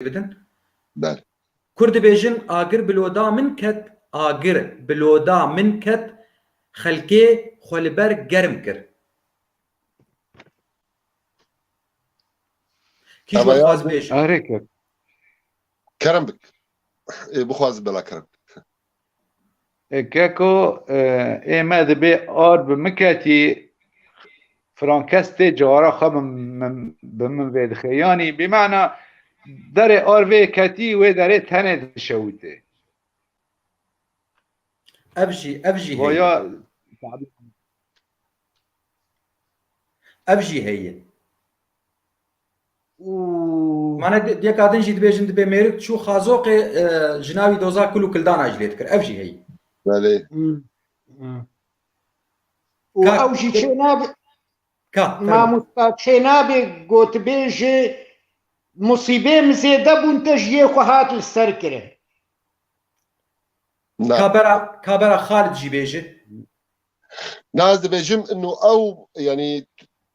بدن بله كرد بيجن آگر بلودا من کت آگر بلودا من کت خلکه خلبر گرم کر کیش أما وقت خواز يعني بيجن هيك كرم بك بخواز بلا كرم كاكو ما دبي ار بمكاتي فرانكستي جوارا بمن بيد خياني بمعنى داري ار في كاتي وداري تاني تشوتي افجي هي ويا افجي هي و معنى دي كادن جي دبيجن دبي ميرك شو خازوق جناوي دوزا كلو كلدان اجليت كر افجي هي بله كا وأوجي تشينابي كا ما فرمو مستا تشينابي قوت بيجي مصيبة مزيدة بنتجيه هات السركرة نعم كابرا خالد جي بيجي ناز بيجم إنه أو يعني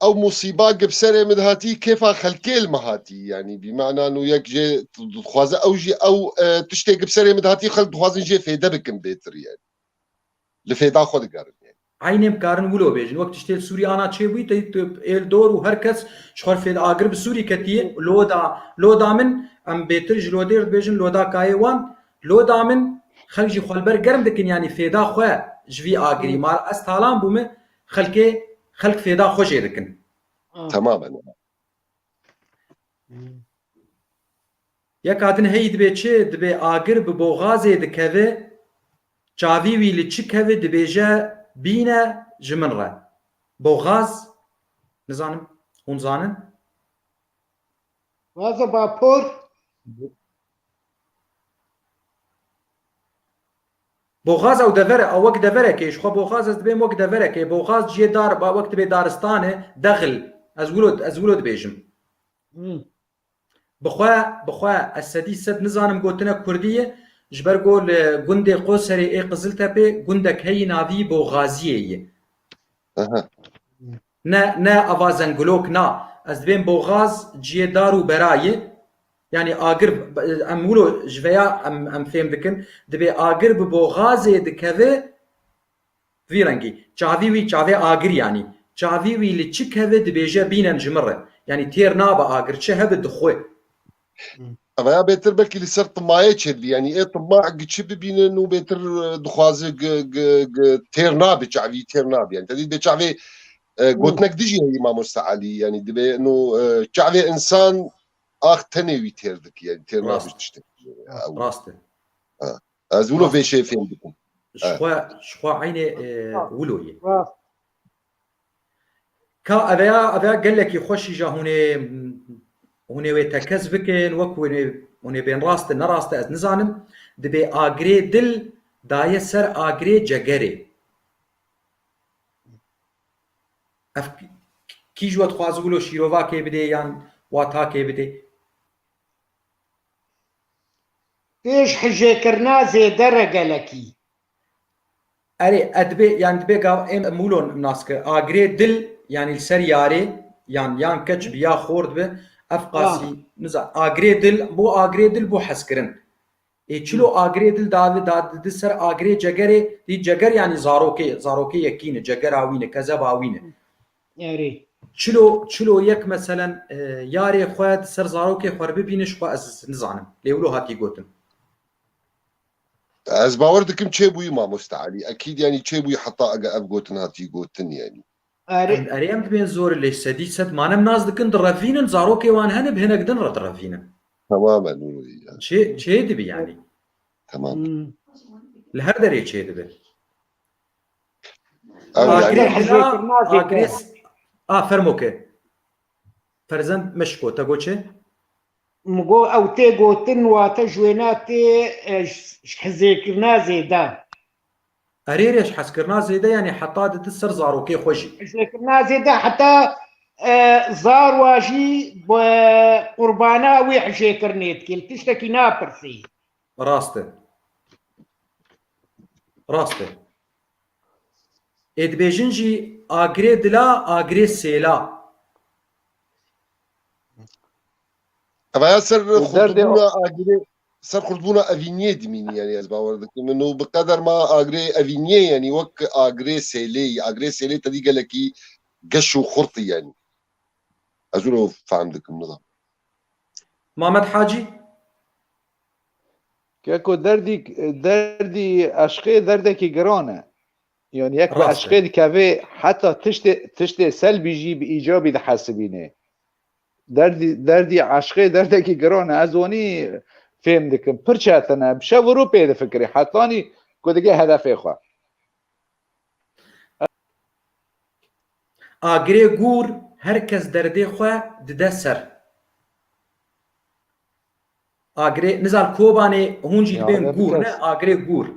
أو مصيبات بسرعة مدهاتي كيف خلكي المهاتي يعني بمعنى إنه يك جي خوازة أو جي أو تشتي بسرعة مدهاتي خلق خوازة جي فيدا بكم بيتر يعني لفيدا خود قارن يعني عينم كارن ولو بيجن وقت تشتي سوري انا تشيبوي تي ال دور وهركس شخور في الاغر بسوري كتي لودا من ام بيتر جلودير بيجن لودا كايوان لودا من خلجي خلبر گرم دكن يعني فيدا خو جوي اغري مار استالان بوم خلق فيدا خوجي دكن تماما يا كادن هي دبي تشي دبي اغر ببوغازي دكوي چاوی وی لچی کوي دبيجا بينا جمنرا بوغاز نزانم هون زانن هذا بابور بوغاز او دفره او وقت دفره كيش خو بوغاز از دبي وقت دفره كي بوغاز جي دار با وقت بي دارستانه دخل از ولد بيجم بخوا السدي سد نزانم قوتنا كرديه جبر قول گوندي قوسري اي قزل تبي گوندك هي نافي بوغازيه أها نا افازنگلوك نا از بين بوغاز جي دارو برايه يعني اگر ام ولو جويا ام فهم دكن دبي اگر ببوغازي دكوي فيرنجي چاوي وي چاوي اگر يعني چاوي وي لچي كوي دبيجا بينن جمره يعني تير نابا اگر چه هب دخوي أما يا بيتر بلكي لسر طماعي تشدي يعني إيه طماع قتش ببين إنه بيتر دخوازي تير نابي شعبي تير نابي يعني تدي بشعبي قلت لك ديجي هي ما مستعلي يعني دبي إنه شعبي إنسان آخ تنوي تيردك يعني تير نابي راست تشتكي راسته أزولو في شيء فين بكم شخوا عيني ولوي كا ابيا قال لك يخش جا هوني ويتكز بكن وكو هوني بين راست نراست از نزانم دبي اغري دل داي سر اغري جگري اف كي جوت خوازولو شيروفا كي بدي يان واتا كي بدي ايش حجي كرنا زي درجة لكي اري ادبي يعني دبي ام مولون ناسك اغري دل يعني السر ياري يان كتش بيا خورد به افقاسي نزا اغري دل بو حسكرن چلو آگری دل داد سر آگری جگری دی جگر یعنی زاروکی یکینه جگر آوینه کذب آوینه ياري چلو یک مثلا یاری خود سر زاروکی خور ببینش خو از نزانم لیولو هاتی گوتن از باور دكم شيء بوي ما مستعلي أكيد يعني شيء بوي حتى أبقوتن هاتي قوتن يعني اريم دبين زور اللي سدي سد مانم ناز دكن درافينن زاروکی وان هنب هنك دن ردرافينن تماما چه دبي يعني تمام لهر دري چه دبي يعني فرموكي فرزند مشكو تقول چه مقو او تي قوتن واتا جويناتي حزيكرنا زيدا اريريش حسكرنا زيدا يعني حتى دد سر زاروكي خوشي حزيكرنا زيدا حتى زار واجي بقربانا ويحشي كرنيت كيل تشتكي نابرسي راسته ادبيجنجي اغري دلا اغري سيلا أما سر دردي خطبونا أجري سر خطبونا أفينيه دميني يعني أسباب وردك إنه بقدر ما أجري أفينيه يعني وك أجري سيلي تدي قالكي قش وخرطي يعني أزولو فهمتك النظام محمد حاجي كاكو دردي اشقي دردكي جرانه يعني يك راسته باشقي دي كافي حتى تشتي سلبي يجي بايجابي ده حاسبينه دردي عشقي دردكي جرانه ازوني فهم دكم برشاتنا بشاورو بيد فكري حطاني كودجي هدفي خو آگرê gûr herkes derdê xwe dide ser. Agirê nizan Kobanê hûn jî يا dibên هذا gûr ne بكس agirê gûr.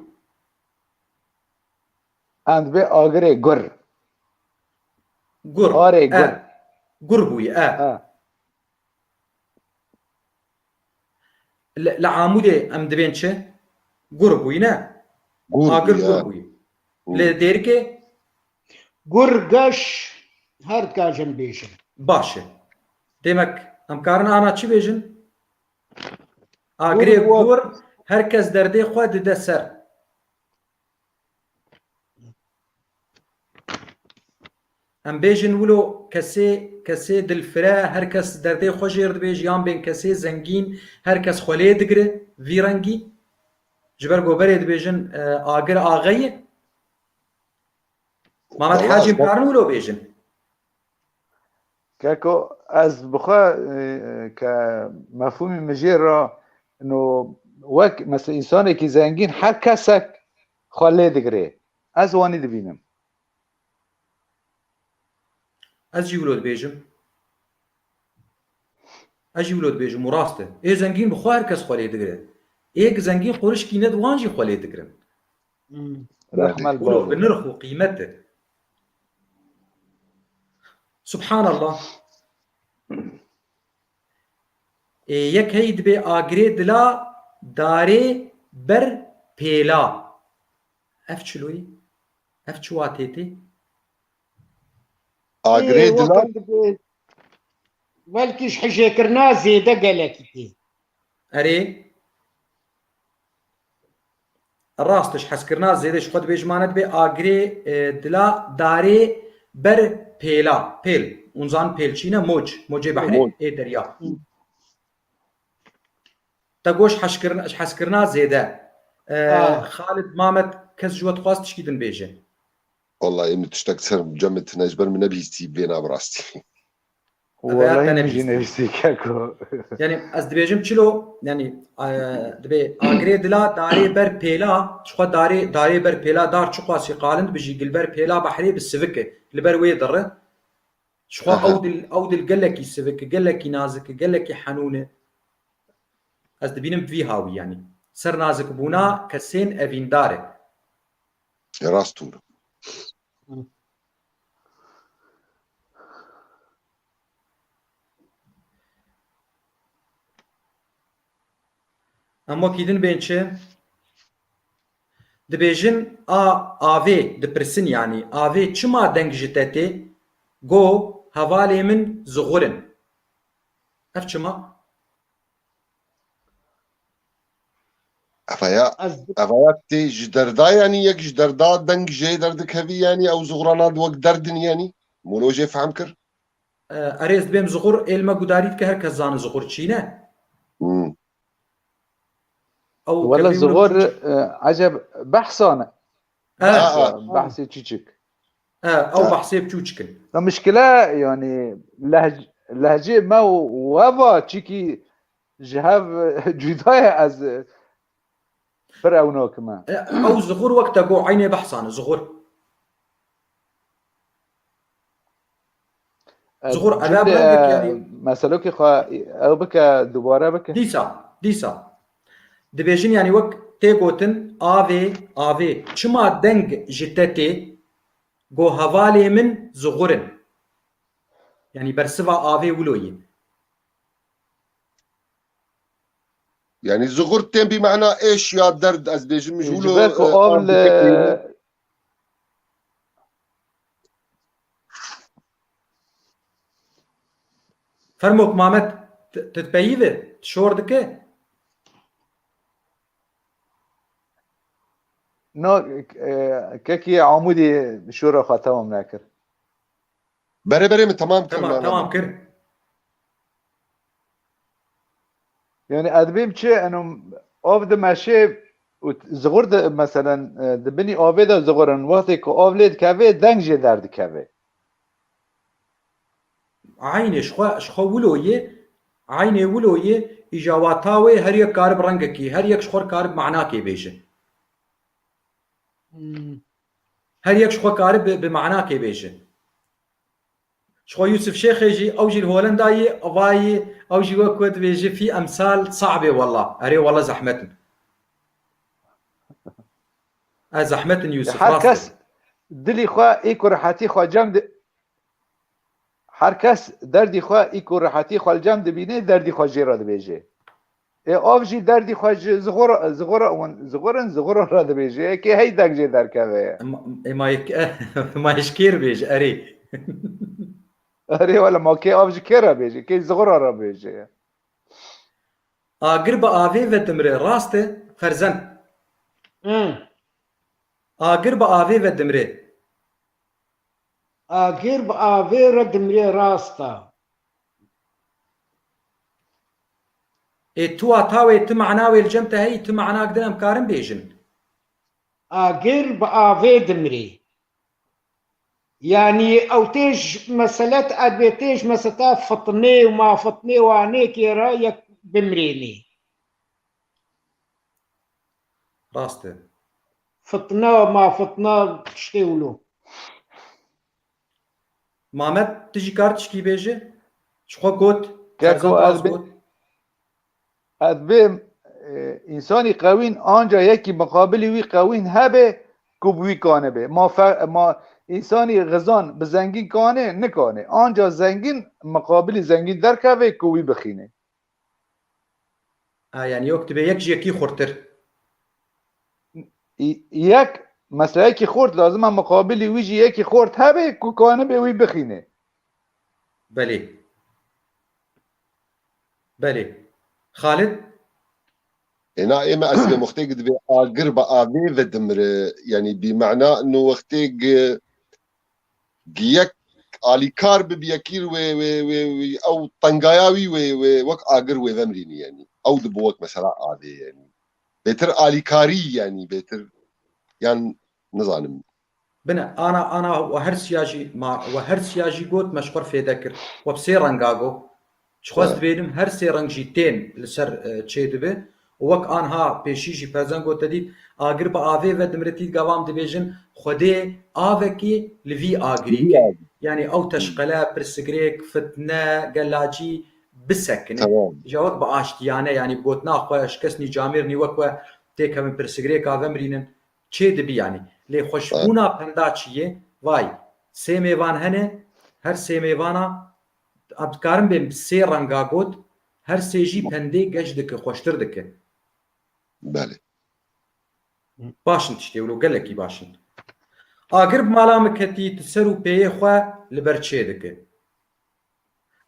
اند بي اغري جر Gur اري جر gur bûye اه li Amûdê em dibên çi? Gur bûye ne? قربو Agir gur يا bûye. Li Dêrikê قرقش هر كاجم بيشن baş e. Demek em karin ana çi bêjin? gur Agirê بو gur herkes derdê xwe dide ser. Em bêjin wilo kesê dilfire herkes derdê xwe jêr dibêje yan bên kesê zengîn herkes xwe lê digire vî rengî ji ber goberê dibêjin agir axeyê Mamed والله Hacî em أسباب karin wilo bêjin كاكو از بخوا كمفهوم مجيرة انه وك مثلا انسان كي زنجين هر كسك خاله دگري از واني دبينم ez jî wilo dibêjim ez jî wilo dibêjim û rast e ê zengîn bi xwe herkes xwe lê digire êk zengîn xurişkî ne wan jî xwe lê digirin رحم wilo bi الباري nirx û qîmet e Subhanallah yek hey dibe agirê dila darê ber pêla ev çiloyî ev çi watê tê أجري دلا وقت ولكيش حجي كرنا زيادة قالك erê rastış hezkirina zêde ji xwe dibêjmane dibe agirê dila darê ber pêla pêl û zan pêlçî ne moc mocê behrê موج ê derya te goş hezkirina zêde Xalid Mamet kes ji we dixwast tişkî din bêje والله إنه تشتاق سر جمة نجبر من نبيستي بينا براستي والله Veyahut da مجي nebîstî. نفسي كاكو Yani ez dibêjim çilo yani dibe agirê dila darê ber pêla ji xwe darê ber pêla dar çi qasî qalin bijî gilber pêla behrê bi sivik e li ber wê dire ji xwe ew dil gelekî sivik e gelekî nazik e gelekî henûn e ez dibînim vî hawî yani ser nazik bûna kesên evîndar e راستور em wekî din bên çi dibêjin avê dipirsin yanî avê çima deng ji te tê got hevalê min zixur in ev çima أفيا أفيا تي جدردا يعني يك جدردا دنج جي دردك هذي يعني أو زغرانا دوك دردن يعني مولوجي فهم كر erêz dibêm zixur êlme gudarî dike herkes zane zixur çî ne ew والله kevî الزغور عجب بحثانه بحثي تشيك ew behsê biçû çikin المشكلة يعني لهجة ما وابا تشيكي جهاف جداية از فرعونو كمان ew zixur wek te got eynê behsane zixur zixur ela belgek yani مسألوكي خا او بك دوباره بك dîsa dibêjin yani wek tê gotin avê çima deng ji te tê got hevalê min zixur in yani bersiva avê wiloyê يعني زغرتين بمعنى إيش يا درد أزبيج مجهوله جبالكو قبل fermok Mamet تتبيذ شور دكه نو كيكي عمودي شورا خاتمم ناكر بري من تمام تمام تمام كر يعني ادبيم تشي انه اوف ذا ماشي زغور مثلا دبني اوفيدا زغورن وقتی که اوفلید كافي دنجي درد كافي عيني شخو ولويه عيني ولويه اجاواتاوي هر يك كارب رنگكي هر يك شخور كارب معناكي بيجه هر يك شخو كارب بمعناكي بيجه شخو يوسف شيخ يجي اوجي الهولنداي افاي اوجي وكود بيجي في امثال صعبه والله اري والله زحمتن زحمتن يوسف هر کس دلی خوا ایکو راحتی خوا جمع هر کس دردی خوا ایکو راحتی خوا جمع دبینه دردی خوا جیرا دبیجه اوف جی دردی خوا زغور را دبیجه که هی دنجي در كافي ما يشكير بيج اري اري ولا ما كي اوف جي كيرا بيجي كي زغور را بيجي قرب آوي ودمري راسته فرزن قرب آوي ودمري قرب آوي ردمري راستا تو اتاوي تمعناوي الجمته هي تمعنا قدام كارم بيجن قرب آوي دمري يعني او تيج مسألة ادبيتيج مسألة فطني وما فطني وعنيك رايك بمريني راسته فطنا وما فطنا تشتيولو مامت تجي كارتشكي بيجي شخو قوت كاكو ادبيم انساني قوين آنجا يكي مقابلي وي قوين هبه كوبوي كانه به ما انساني غزان بزنگين كانه نكانه آنجا زنگين مقابلي زنگين در كوي كوي بخينه يعني يكتب يكي خورتر يك مثلا يكي خورت لازم مقابلي ويجي يكي خورت هبه كو كانه به وي بخينه بلي بلي خالد هنا إما أسباب مختلف دبي قرب آوي ودمر يعني بمعنى إنه وقتك جيك علي كارب بيكير و أو طنجاياوي و وق آجر وذمريني يعني أو دبوك مثلا عادي يعني بيتر علي كاري يعني بيتر يعني نظام بنا انا وهر سياجي قوت مشقر في ذكر وبسير رنقاقو شخوست بينم هر سي رنگ جيتين لسر تشي دبي وك انها بيشيجي فرزن قوت دي اگر با آوي و دمرتي قوام دبيجن خودي آوكي لفي آگريك يعني او تشقلا برسقريك فتنة قلاجي بسكنه جاوك باشتيانه يعني بقوتنا خواه شكسني جاميرني وكوا تيكا من برسقريك آوامرينن چه دبي يعني لي خوشبونا پندا چیه وای سه میوان هنه هر سه میوانا ابکارم بیم سه رنگا گوت هر سه جی پنده گج دکه خوشتر دکه بله باشن تشتی ولو گلکی باشن اگر بمالا مکتی تسر و پیه خواه لبر چه دکه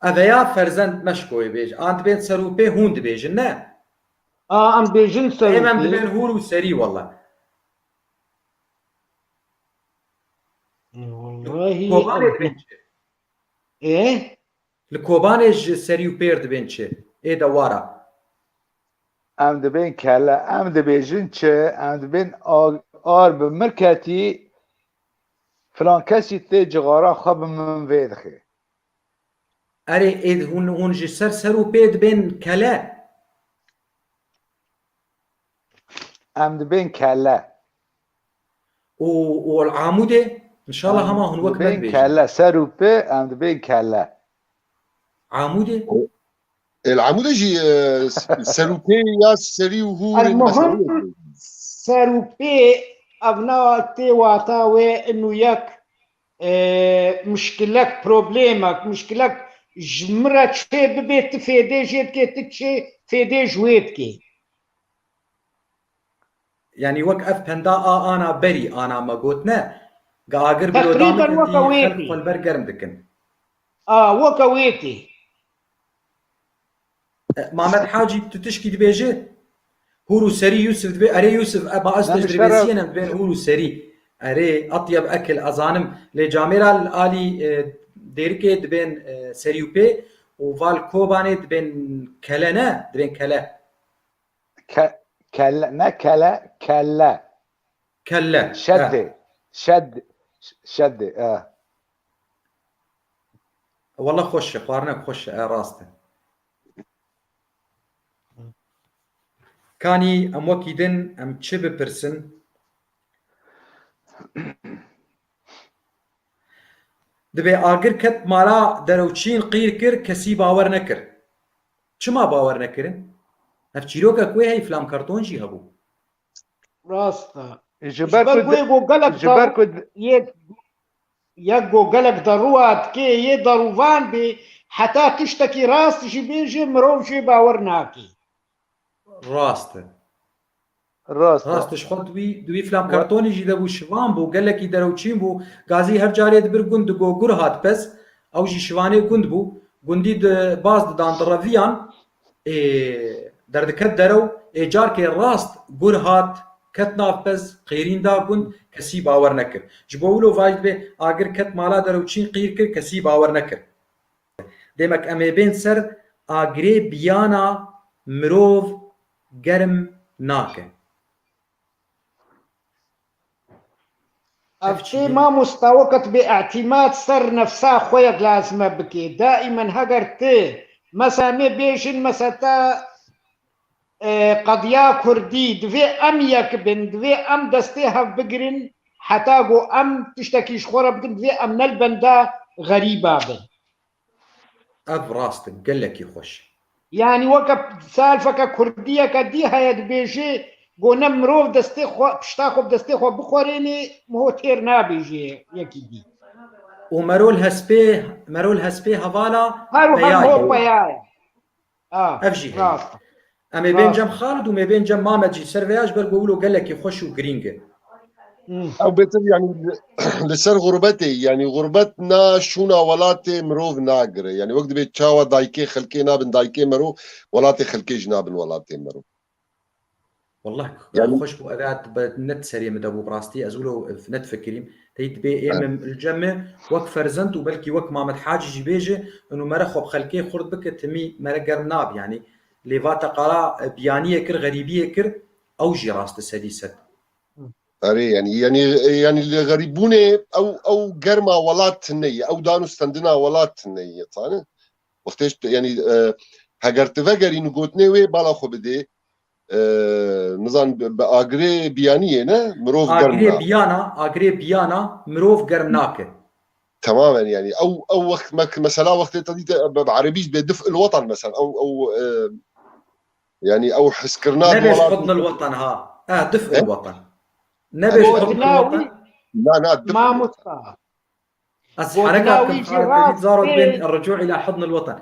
اویا فرزند مشکوی بیج آن دبین سر و پیه هون دبیجن نه ام بيجن سوي ایمم دبین هور و سری والله والله کوبانه دبین چه ايه لکوبانه سری و پیر دبین چه ای دوارا ام دبين كلا ام دبيجن چه ام دبين آر بمركتي فلان كسي تي جغارا خب من ويدخي اره اید هون جی سر و پید بین کله ام دبين كلا و العاموده ان شاء الله هما هون وقت دبين بيجي كلا سرو بي ام دبين كلا عاموده العمود يجي سروبي يا سري وهور المهم سروبي ابنا تي واتاوي انه ياك مشكلك بروبليمك مشكلك جمرة شي ببيت فيدي جيت كي تكشي فيدي جويتكي يعني وقف پندا انا بري انا ما قوتنا قاقر تقريباً بلودامك وكويتي. خلف والبرقرم دكن وكويتي محمد حاجي تشكي دبيجي هورو سري يوسف دبي اري يوسف ابا استج دربيسينا بين هورو سري اري اطيب اكل ازانم لجاميرا الالي ديركي دبين سريوبي وفال كوباني دبين كلنا دبين كلا كلا ما كلا كلا كلا شد والله خوش قارنك خوش راسته كاني ام وكيدن ام تشي ببرسن دبي آگر کت مالا دروچین قیر کر کسی باور نکر چما باور نکرن اف چیروکا کوی هی فلام کارتون جی هبو راستا جبركد يك جوجلك ضروات كي يضروان بي حتى تشتكي راس شي بيجي مروف شي باورناكي راستش خود دوی فلام کارتونی جی دبو شوان بو گلکی دروچین بو گازی هر جاری دبر گند گو گر هات پس او جی شوانه گند بو گندی باز دان درویان دردکت درو جار که راست گر هات کت ناف پس قیرین دا گند کسی باور نکر جبولو واجد به آگر کت مالا دروچین قیر کر کسی باور نکر دیمک امی بین سر آگری بیانا مروف گرم ناکه افتي ما مستوقت باعتماد سر نفسها خويا لازمه بكي دائما هجرتي مسامي بيشن مساتا قضيا كردي دوي ام يكبن دوي ام دستيها بقرن حتى جو ام تشتكي شخورة بقرن دوي ام نلبندا غريبة بن اف راستك قال لك يخش يعني وقت سالفة كردية كديها يد بيجي قلنا مروف دستي خو بشتاخو بدستي خو بخوريني مو تير نابيجي يكيدي ومرول هسبي هفالا هارو بيايا افجي اما بين جم خالد وما بين جم مامد جي سيرفياج بقولوا قال لك يخش وجرينج او بيتر يعني لسر غربتي يعني غربتنا شونا ولاتي مروف ناقر يعني وقت بيت شاوا دايكي خلكي نابن دايكي مرو ولاتي خلكي جنابن ولاتي مرو والله يعني خوش بو اداه نت سريع مدبو براستي ازولو في نت فكريم تيت بي ام الجمع وك فرزنت وبلكي وك مامد حاجي جي بيجي انه مرخ بخلكي خرد بك تمي مرقر ناب يعني ليفاتا قرا بيانيه كر غريبيه كر او جي راست سديست اري يعني اللي غريبونه او قرما ولات النية او دانو استندنا ولات النية طانه وقتش يعني هاجرت فقري نقوتني وي بالا خو بدي نظام باغري بيانيه نه مروف قرما اغري بيانا مروف قرمناك تماما يعني او وقت مثلا وقت بعربيش بدفء الوطن مثلا او يعني او حسكرناه نبيش حضن الوطن دفء الوطن نبيش حضن الوطن لا دفء ما مستطاع حركات كم زارت بين الرجوع الى حضن الوطن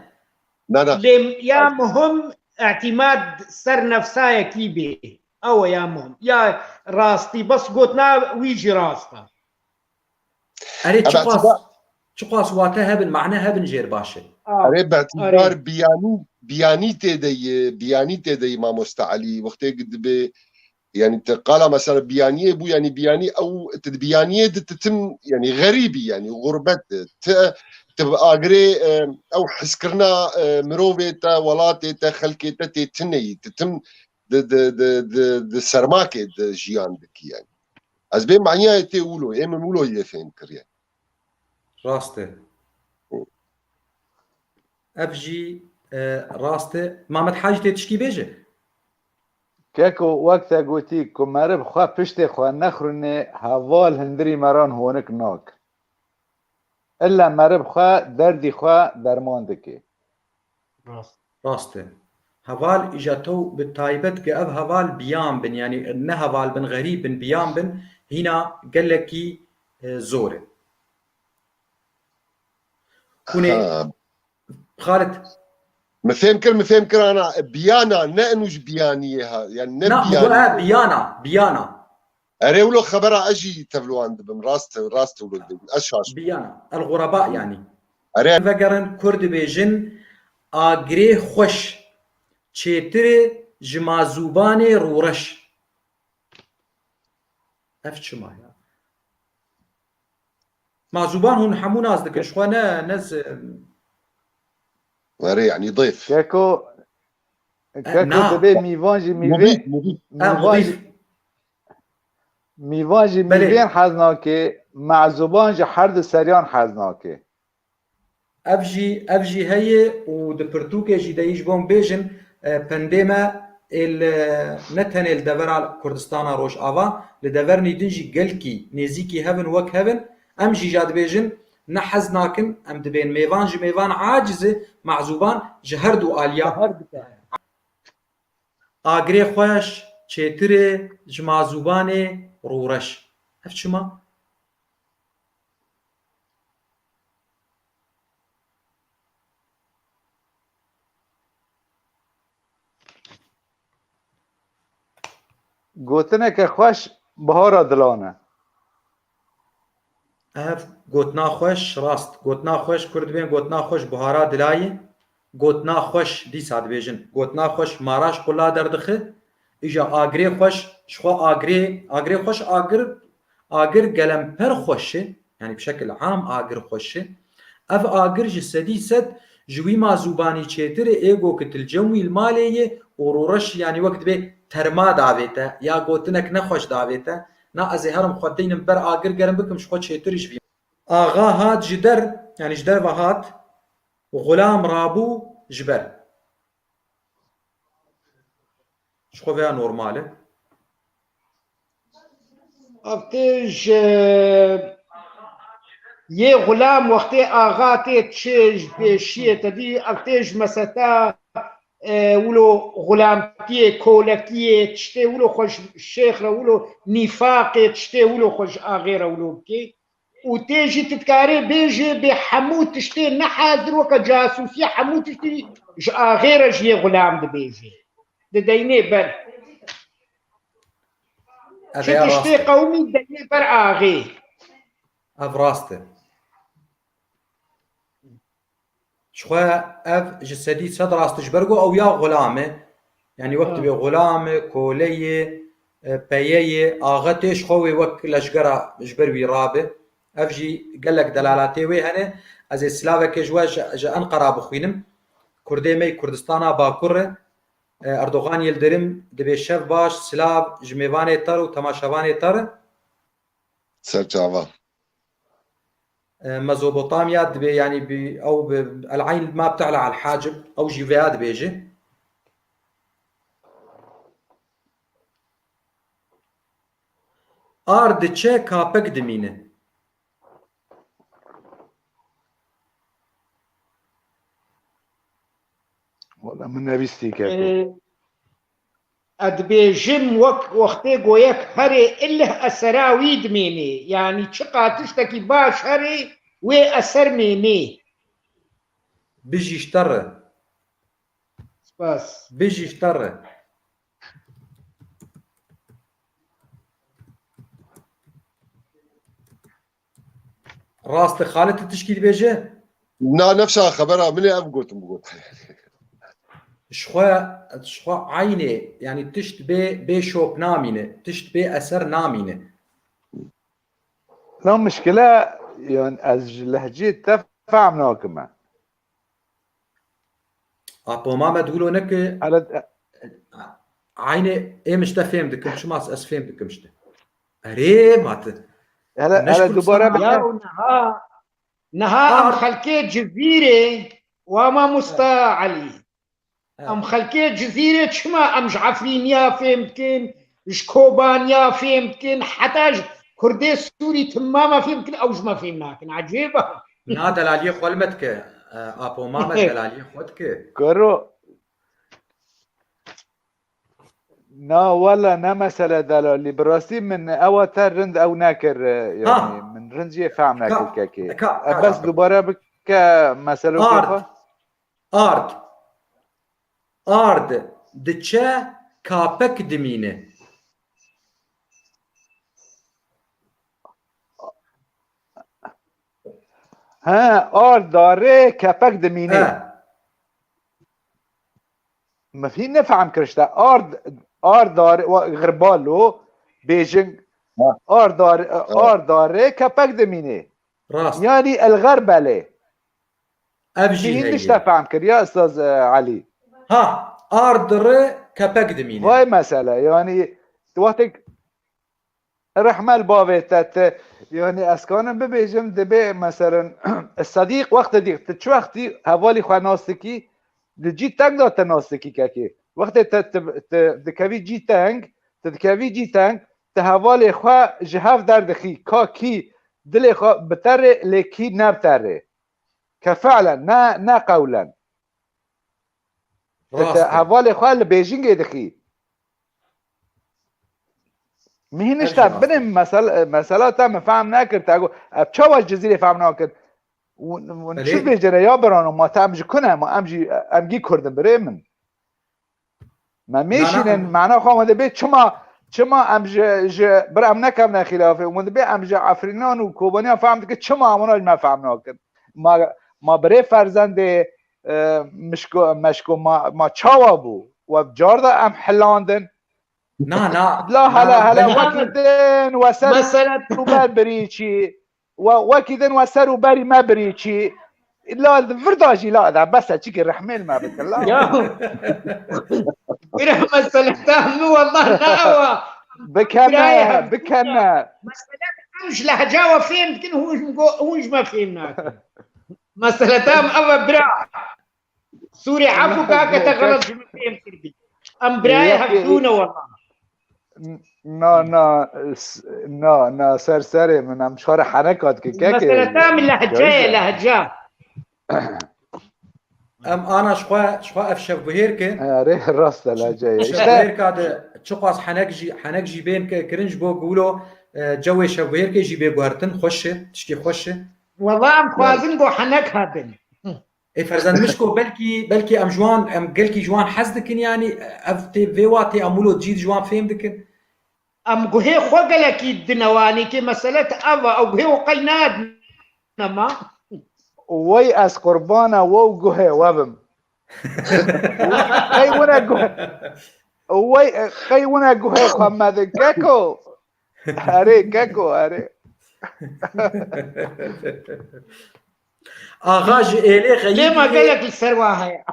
لا يا مهم اعتماد سر نفسها كيبي او يا مهم يا راستي بس قلتنا ويجي راستا اريد شقاس واتها بالمعنى هبن جير باشا اريد باعتبار بياني تدي ما مستعلي وقت قد يعني قال مثلا بيانيه بو يعني بياني او بيانيه تتم يعني غريبي يعني غربت تبقى اغري او حسكرنا مروفيتا ولاتيتا خلكيتا تتني تتم د سرماكه د جيان بك يعني ازبي معناها تقولوا ايه منقولوا يفهم كريان راسته افجي راسته محمد حاج تشكي بيجي كاكو وقتا قوتي كمارب خوا بشتي خوا نخرني هوال هندري مران هونك ناك الا مرب خوا دردي خوا درمان دكي راسته هوال اجاتو بالتايبت كأب هوال بيان بن يعني نه هوال بن غريب بن بيان بن هنا قال لك زوره كوني خالد مفهم كر انا بيانا نانوج بيانيه يعني بيانا اريولو خبر اجي تبلوان بم راست ولد اشاش بيانا الغرباء يعني اري فقرن كرد بيجن اغري خوش چێترێ ji mazûbanê rûreş. Ev çima ya? Mazûban hûn hemû naz dikin ji xwe nez واري يعني ضيف كاكو نعم. دبي ميفان جي مضيف ميفين مضيف مضيف ميفان جي بله. ميفين حزناكي مع زبان جي حرد سريان حزناكي ev jî heye û di pirtûkê jî de ji bon bêjin pendê me ne tenê li devera Kurdistana Rojava li devernî din jî gelkî nêzîkî hevin wek hevin em jî ja dibêjin ne hez nakin em dibên mêvan ji mêvan acizê mezûban ji her du aliya agrê xweş çêtirê ji mazûbanê rûreş. Ev çima? گوتنك خوش بهارا دلانه Ev gotina xweş rast gotina xweş Kurd bên gotina xweş bihara dilayê gotina xweş dîsa dibêjin gotina xweş maraş qula derdixe îja agrê xweş ji xwe agrê xweş agir gelemper xweş e yani bi şekil am agir xweş e ev agir ji sedî sed ji wî mazûbanî çêtir ê êgo ki tilcem wî li malê yê û rûreş yanî wek dibe terma davête ya gotinek nexweş davête na ez ê herim xwe deynim ber agir gerim bikim ji xwe çêtir ji vî axa hat ji der yanî ji derve hat xulam rabû ji ber ji xwe veya normal e افتش یه غلام وقتی آغا تی چش پیشیه تدی افتش مستا ولو غلامتیه کولکیه چته ولو خوش شیخ را ولو نفاقه چته ولو خوش آغیر ولو بکی و تیجی تتکاری بیجی به حمو تشته نحاضر وکا جاسوسی حمو تشته ج آغیر جی غلام ده بیجی ده دینه بر ev ya rast تشته e قومی دینه بر آغی ev rast e ji xwe ev ji sedî sed rast ji ber got ew ya xulam e yanî wek dibe xulam e koleyê peyeyê axa tê ji xwe wê wek leşgera ji ber wî rabe ev jî gelek delaletê wê hene ez ê silavekê ji we ji Enqera bixwînim Kurdê me Kurdistana Bakur e Erdogan Yildirim dibe şev baş silav ji mêvanê tar û temaşevanê tar e سرچاوا ميزوبوطاميا دبي يعني او العين ما بتعلى على الحاجب او جيفيا دبيجي ارد تشي كابك دمينه والله من نبيستي كاكو ادبيجم وقتي قويك هري اله اسراوي دميني يعني شقا تشتكي باش هري وي اسر ميني بيجي اشتر بس بيجي اشتر راست خالد تشكي دبيجي نا نفسها خبرها من اب بقول شخوا عيني يعني تشت بي شوب نامينه تشت بي اثر نامينه لا مشكلة يعني از لهجة تفهم ناكمة ابو ما تقولوا نك على عيني ايه مش تفهم دكم شو ما اسفهم دكم شته اري مات هلا دوباره يا نها ام خلكي جزيرة وما مستعلي ام خلكي جزيرة شما ام جعفرين يا فهمتكن جكوبان يا فهمتكن حتى كردي سوري تماما فهمتكن او ما فهمناكن عجيبة نا دلالي خولمتك ابو ماما دلالي خودك كرو نا ولا نا مسألة دلالي براسي من اوتر رند او ناكر يعني من رنجي فهم ناكر كاكي بس دوباره بك مسألة كيفا ارد دچه كابك دمينه ها ارد داره كابك دمينه ما في نفهم كرشتا ار دار غربالو بيجنج ار دار كابك دمينه راست يعني الغرب عليه ابجي مين هي فهم كر يا استاذ علي ها اردر كبك دمينه وهي مسألة يعني وقتك رحمة البابت يعني اسكان ببيجم دبي مثلا الصديق وقت دي تشو وقتي هوالي خو ناستكي دجي تانگ دا تناستكي كاكي وقت دكاوي جي تانگ تدكاوي جي تانگ تهوالي خو جهاف در دخي كاكي دلي خو بتر لكي نبتر كفعلا نا قولا راست هوالي خو لبيجينج دخي مين أبشر اشتاب راست. بنم مسألة تام فهم ناكر تاقو بشو الجزيرة فهم ناكر ونشوف بلي. بيجري يابران وما تامجي كنا ما امجي كردن بريمن ما ميشين معناه خو مده بيت شما امجي برام نكم خلافه ومده بي امجي عفرينان وكوبانيان فهمت شما امنا ما فهمنا ما بري فرزند مشكو ما تشاوبو وبجارده ام حلاندن نا لا هلا بلي. وكيدن وسر مسألة وبر بريتشي وكيدن وسر وبري ما بريتشي لا فرداجي لا ده بس هيك الرحمن ما بتكلم يا إلى مسألة مو والله لا بكنا مسألة مش لهجة وفهم كن هوش ما فهمناك مسألة تام أبا برا سوري عفو كاكا تغلط شو فهم كربي أم براي هفدونا والله نا سر من امشار حركات که مسألة تام لهجة ام انا شخوا افشف بهيرك اره راست لهجه شف بهيرك هذا تشقاس حنك جي بين كرنج بو قولو جو شف بهيرك جي بي غارتن خوش تشكي خوش والله أم خوازن بو حنك هادن اي فرزند مشكو بلكي ام جوان ام قلكي جوان حزدكن يعني افتي فيواتي امولو جيد جوان فهم دكن أم قهي خوغلكي الدنواني كي مسألة أبا أو قهي وقيناد نما وي از قربانا وو گوه وبم قي ونا گوه وي قي ونا گوه محمد كاكو اري كاكو اري اغاج الي غيب ليه ما قالك السرواها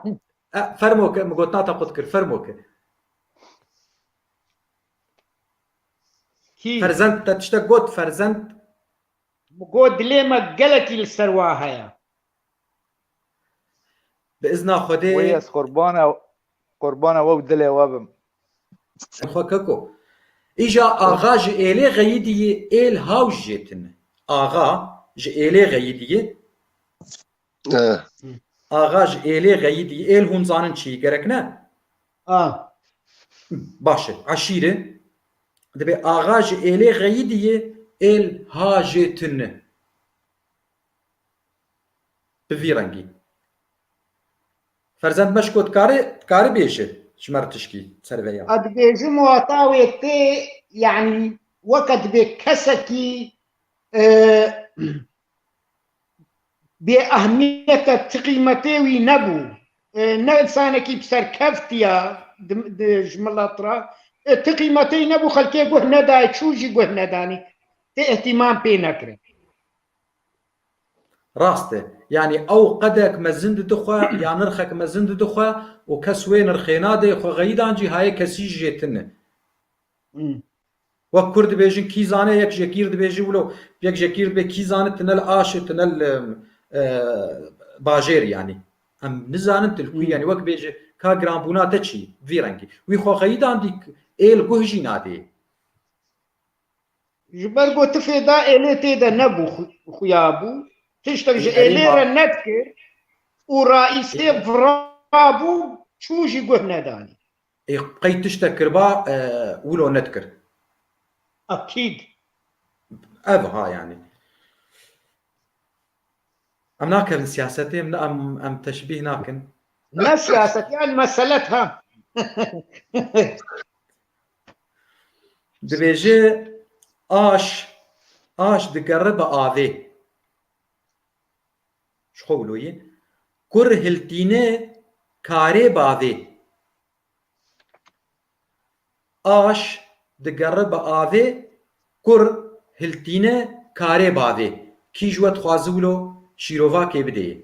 يا فرموك مقوتنا تقدكر فرموك كي فرزند تشتا قوت فرزند قود ليه ما قالك السرواها يا باذن خدي وي از قربانا وو دلي وبم خوككو اجا اغا جي الي غيدي ال هاوج جيتن اغا جي الي غيدي اغا جي الي غيدي ال هون زانن شي گركنا باشه عشيره دبي اغا جي الي غيدي ال هاجتن بفيرنگي فرزند مشكوت كاري بيشه شمر تشكي سرفيا قد بيجي مواطاوي تي يعني وقت بكسكي بأهمية تقيمتي نبو نسانكي بسر كفتيا جملاترا تقيمتي نبو خلكي قوه نداي شوجي قوه نداني اهتمام بينكري راسته يعني او قدك مزند دخوا يعني نرخك مزند دخوا وكسوين رخينا دي خو غيدانجي هاي كسي جيتن وكرد بيجن كيزانه يك جكير بيجي ولو يك جكير بي كيزانه تنل آش تنل باجير يعني ام نزانن تلكوي يعني وك بيجي كا جرامبونا تشي فيرنجي وي خو غيدان ديك ال كوجي نادي جبال قلت في دا إلي تيدا نبو خيابو تشتغل إلي رنتك ورئيسي فرابو شوجي قوه نداني قي تشتكر با ولو نتكر أكيد ها يعني ام ناكن سياستي ام تشبيه ناكن لا سياسة يعني مسألتها دبيجي آش دقرب آذي شو قولوي كره هلتينه كاري باذي آش دگره به آوه کر هلتینه کاره باوه کی جوت خوازولو شیرووا که بده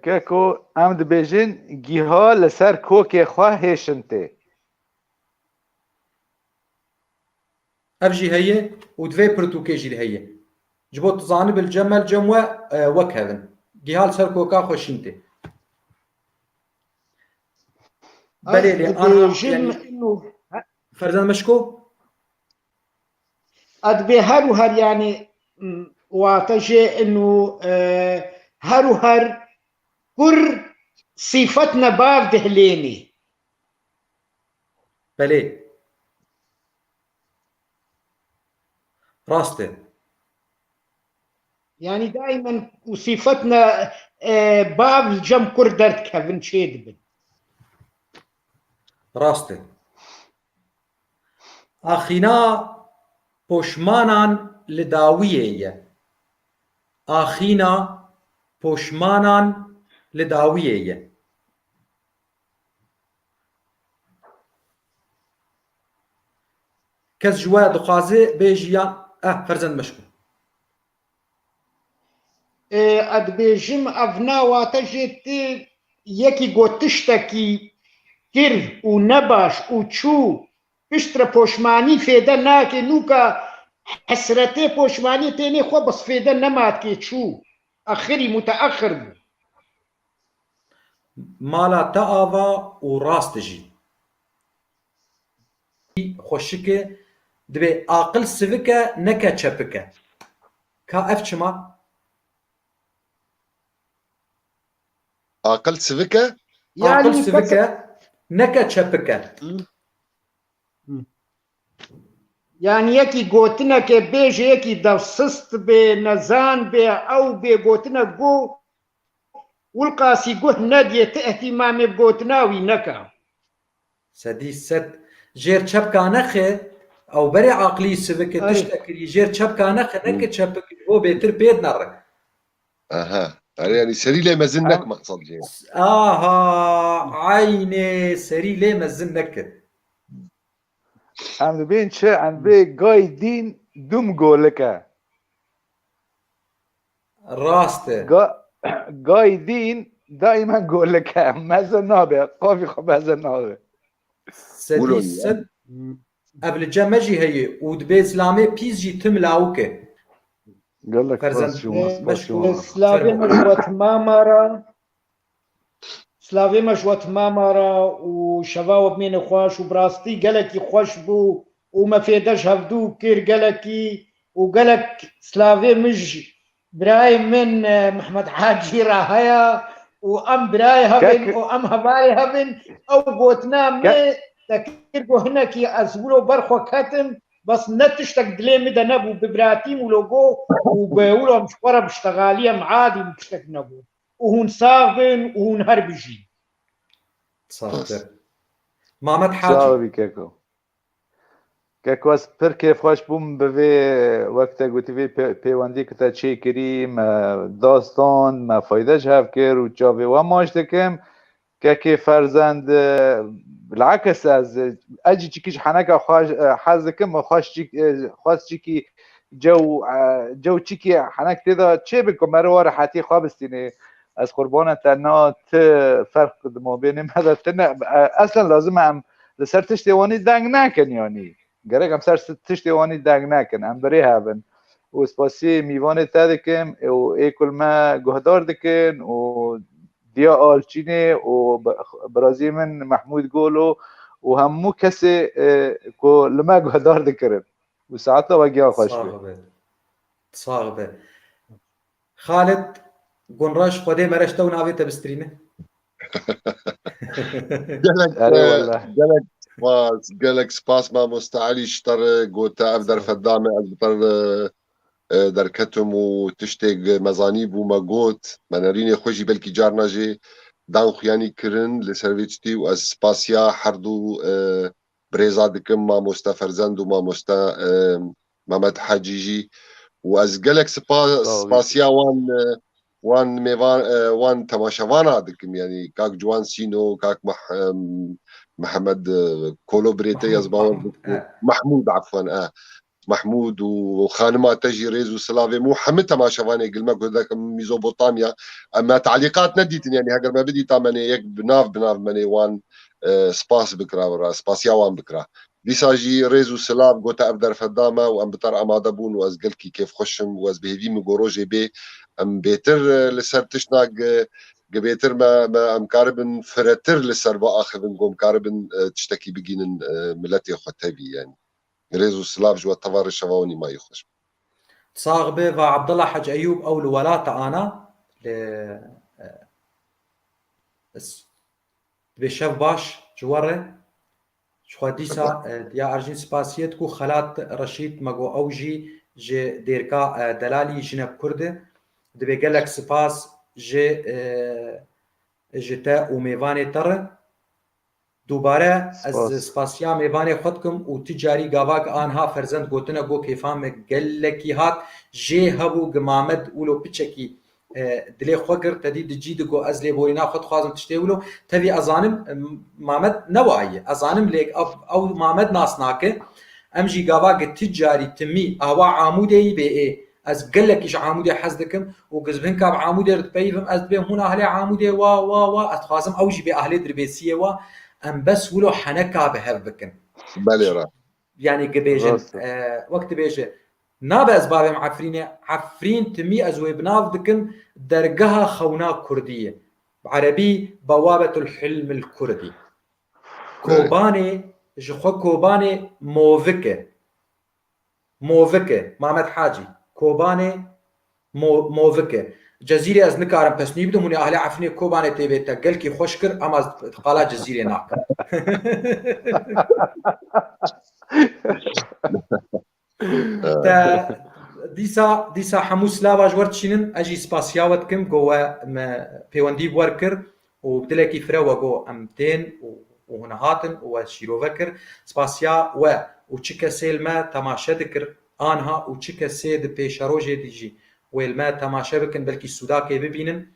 کاکو ام دبیجن گیها لسر کوک خواه هشنته اف جی هیه و دوی پرتوکه جی هیه جبوت زانب الجمل جموه وک هفن گیها لسر کوکا خوشینته بله از لی آنها دبیجم يعني انه فرزان مشكو ادبي هر وهر يعني واتجه انه هر وهر كر صفتنا بار دهليني بله راسته يعني دائما وصفتنا باب الجم كر درت كفن شيد راسته آخینا پشمانان لداویه آخینا پشمانان لداویه کس جوا دخوازه بیجیا فرزند مشکو ادبيجم افنا واتجه يكي گوتشتكي كر ونباش وچو پشتر پوشمانی فیده ناکه نوکا حسرته پوشمانی تینی خو بس فیده نماد که چو اخری متأخر بو مالا تا آوا و راست جی خوشکه دبی عاقل سوکه نکه چپکه که اف چما عاقل سفكه عاقل يعني سوکه نکه چپکه يعني يكي گوتنا که بیج يكي دوسست به نزان به او به گوتنا گو والقاسي گوه ندیه اهتمام بگوتناوی نکا سدي ست جير چپکا نخه او بري عقلي سوکه اره تشتكري جير چپکا نخه نکه چپک هو بيتر بيد نره اها يعني سري لي مزنك مقصد جي آها عيني سري ليه مزن نكر ام دبین چه ام بی گای دین دوم گولکه راسته گای دین دائما گولکه مزه نابه قافی خب مزه نابه سدي قولوا ست قبل جمجي هي ودبي اسلامي بيز جي تم لاوكه قال لك فرزند سباس شما سباس مشكو شما سلاوی فرمو مجوت مامارا سلاوی مجوت مامارا و شواو بمين خوش و براستي قالكي خوش بو وما فيداش هفدو كير قالكي وقالك سلاوي مج براي من محمد حاجي راهيا وام براي هبن وام هباي هبن او قوتنا مي تكيركو هنا كي ازولو برخو كاتم بس نتشتك دلي مدى نبو ببراتيم ولوغو وبيقولوا مشوره باشتغاليه معادي مشتك نبو وهون صاغن وهون هربجي صافر محمد سلام حاجي بی ککو ککو از پر کیف خوش بوم به وقت گوتی وی پیوندی که تا چی کری ما داستان ما فایده جهف کر و جاوی و ماش دکم که فرزند بالعكس از اجي چیکیش حنکا خوش حز دکم و خوش چیکی جو چیکی حنک تدا چه بکن مرو راحتی خوابستینه از قربان تنها فرق ما بین هذا تنا اصلا لازم هم لسر تشتوانی دنگ نکن یعنی گرگ هم سر تشتوانی دنگ نکن هم بری هبن و سپاسی میوان تدکم و ایکل ما گهدار دکن و دیا آلچینه و برازی من محمود گولو و همو کسی که لما گهدار دکرن و ساعتا وگیا خوش به صاغبه خالد قنراش خودي مرشته وناويته بسترينه قالك سباس ما مستعلي اشتر قوتا افدر فدامه افدر دركتم وتشتيق مزانيب وما قوت مناريني خوشي بلكي جارنا جي دان خياني كرن لسرويتشتي واز سباسيا حردو بريزا دكم ما مستا فرزند وما مستا محمد حجيجي واز قالك سباسيا وان ميوان وان تماشاوانا دكم يعني كاك جوان سينو كاك محمد كولوبريتي يزباور محمود عفوا محمود وخانمات تجي ريزو سلافي مو حمتها ما شافاني قلمك هذاك ميزوبوطاميا اما تعليقات نديتن يعني هاجر ما بدي تامني يك بناف مني وان سباس بكرا ورا سباسيا وان بكرا ديساجي ريزو سلاف قوتا ابدر فدامه وام بتر امادبون وازقلكي كيف خشم واز بهدي مغوروجي بي ام بيتر لسر تشناق قبيتر ما ام كاربن فرتر لسر باخذ نقوم كاربن تشتكي بقين ملتي خطبي يعني ريزو سلاف جوا تفار الشفاوني ما يخش صاغبه وعبد الله حج ايوب او الولاة انا بشف باش جواره شو ديسا ديا ارجين سباسيت كو خلات رشيد مگو اوجي ج ديركا دلالي جنب كرد دبي قالك سباس ج جتا وميفاني تر دوباره از سپاسیا میوانه خود کم و تجاری گاواک آنها فرزند گوتنه گو کیفام گلکی هات جه هبو گمامد ولو پچکی دلی خو گر تدی دجید گو از لی بورینا خود خوازم تشته ولو تبي ازانم مامد نوعي ازانم ليك او مامد ناسناك امجي گاواک تجاری تمی اوا عمودي بي از گلکیش عمودي حزدكم وگزبن كاب عمودي رتبيفم از بهم هنا اهل عمودي وا اتخازم اوجي به اهل دربيسيه وا ام بس ولو حنكا بهف بكن بالي يعني قبيجن وقت بيجي نابا اسباب عفرين تمي ازوي بناف دكن درجها خونا كرديه عربي بوابه الحلم الكردي كوباني جخو كوباني موفكه محمد حاجي كوباني موفكه جزيره از نكارم بس نيبدو من اهل عفني كوباني تيبيتا قالكي خوشكر اما قالا جزيره ناك تا ديسا حموس لاواج ورتشينن اجي سباسياوت كم جوا بيوندي وركر وبدلكي فروا جو امتين وهنا هاتن وشيروفكر سباسيا وتشيكا سيلما تماشا ذكر انها وتشيكا سيد بيشاروجي ديجي ويلما تماشا بكن بلكي سوداكي ببينن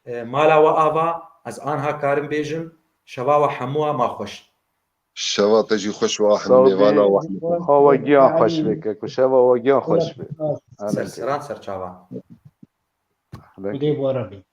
مالا وآفا از آنها كارم بيجن شوا وحموها ما خوش شوا تجي خوش واحد ميوانا واحد هو جيان خوش بك وشوا وجيان خوش بك سران سرچاوا بدي بوربي